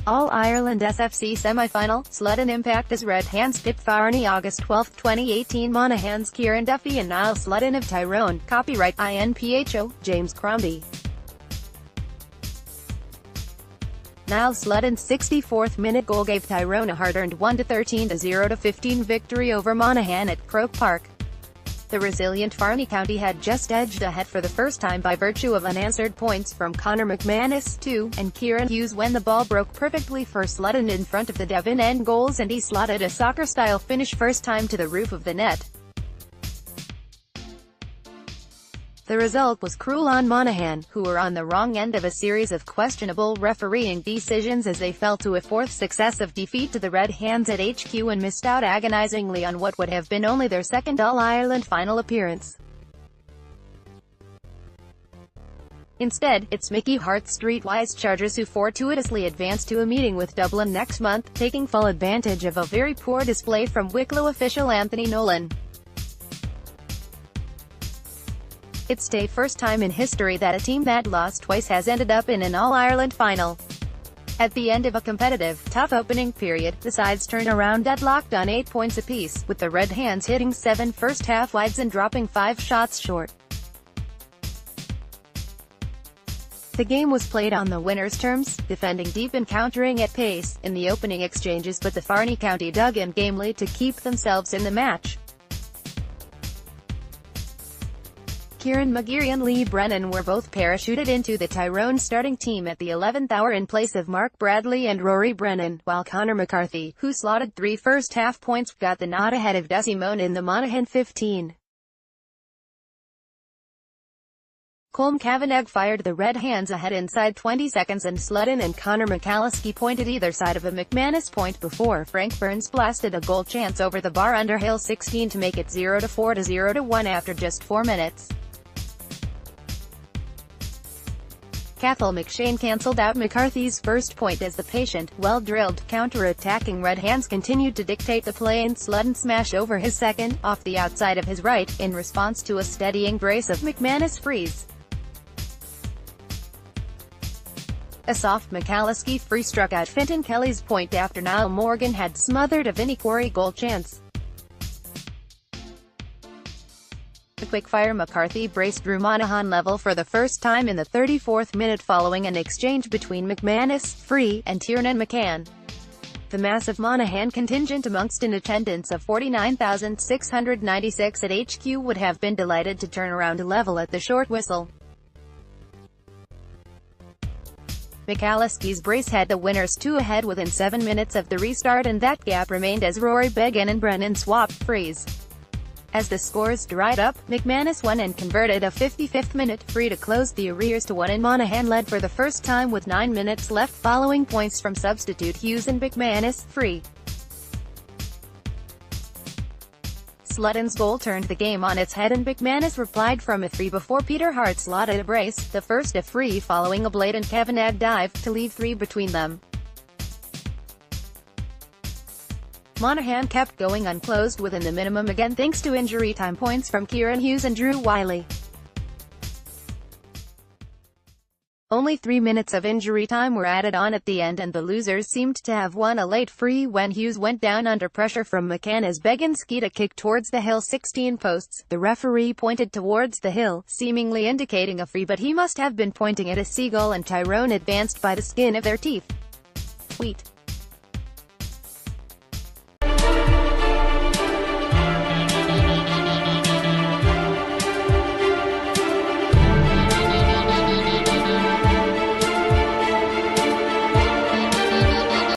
All-Ireland SFC semi-final, Sludden impact as Red Hands pit Farney August 12, 2018. Monaghan's Kieran Duffy and Niall Sludden of Tyrone. Copyright INPHO, James Crombie. Niall Sludden's 64th minute goal gave Tyrone a hard-earned 1-13-0-15 victory over Monaghan at Croke Park. The resilient Farney County had just edged ahead for the first time by virtue of unanswered points from Conor McManus, 2, and Kieran Hughes when the ball broke perfectly for Sludden in front of the Davin End goals and he slotted a soccer-style finish first time to the roof of the net. The result was cruel on Monaghan, who were on the wrong end of a series of questionable refereeing decisions as they fell to a fourth successive defeat to the Red Hands at HQ and missed out agonisingly on what would have been only their second All-Ireland final appearance. Instead, it's Mickey Hart's streetwise Chargers who fortuitously advanced to a meeting with Dublin next month, taking full advantage of a very poor display from Wicklow official Anthony Nolan. It's the first time in history that a team that lost twice has ended up in an All-Ireland final. At the end of a competitive, tough opening period, the sides turned around deadlocked on 8 points apiece, with the Red Hands hitting 7 first-half wides and dropping 5 shots short. The game was played on the winner's terms, defending deep and countering at pace in the opening exchanges, but the Farney County dug in gamely to keep themselves in the match. Kieran Hughes and Lee Brennan were both parachuted into the Tyrone starting team at the 11th hour in place of Mark Bradley and Rory Brennan, while Conor McCarthy, who slotted 3 first-half points, got the nod ahead of Tyrone in the Monaghan 15. Colm Cavanagh fired the Red Hands ahead inside 20 seconds and Sludden and Conor McManus pointed either side of a McManus point before Frank Burns blasted a goal chance over the bar under Hill 16 to make it 0-4-0-1 after just 4 minutes. Cathal McShane cancelled out McCarthy's first point as the patient, well-drilled, counter-attacking Red Hands continued to dictate the play and Sludden smashed over his second, off the outside of his right, in response to a steadying brace of McManus frees. A soft McAlliskey free struck out Fintan Kelly's point after Niall Morgan had smothered a Vinnie Quarry goal chance. The quickfire McCarthy brace drew Monaghan level for the first time in the 34th minute following an exchange between McManus, Free, and Tiernan McCann. The massive Monaghan contingent amongst an attendance of 49,696 at HQ would have been delighted to turn around a level at the short whistle. McAlliskey's brace had the winners 2 ahead within 7 minutes of the restart, and that gap remained as Rory Beggan and Brennan swapped frees. As the scores dried up, McManus won and converted a 55th minute free to close the arrears to 1 and Monaghan led for the first time with 9 minutes left following points from substitute Hughes and McManus, free. Sludden's goal turned the game on its head and McManus replied from a 3 before Peter Hart slotted a brace, the first a free following a blatant Cavanagh dive, to leave 3 between them. Monaghan kept going unclosed within the minimum again thanks to injury time points from Kieran Hughes and Drew Wiley. Only 3 minutes of injury time were added on at the end and the losers seemed to have won a late free when Hughes went down under pressure from McCann as Beggan skied a kick towards the Hill 16 posts. The referee pointed towards the Hill, seemingly indicating a free, but he must have been pointing at a seagull and Tyrone advanced by the skin of their teeth. Tweet.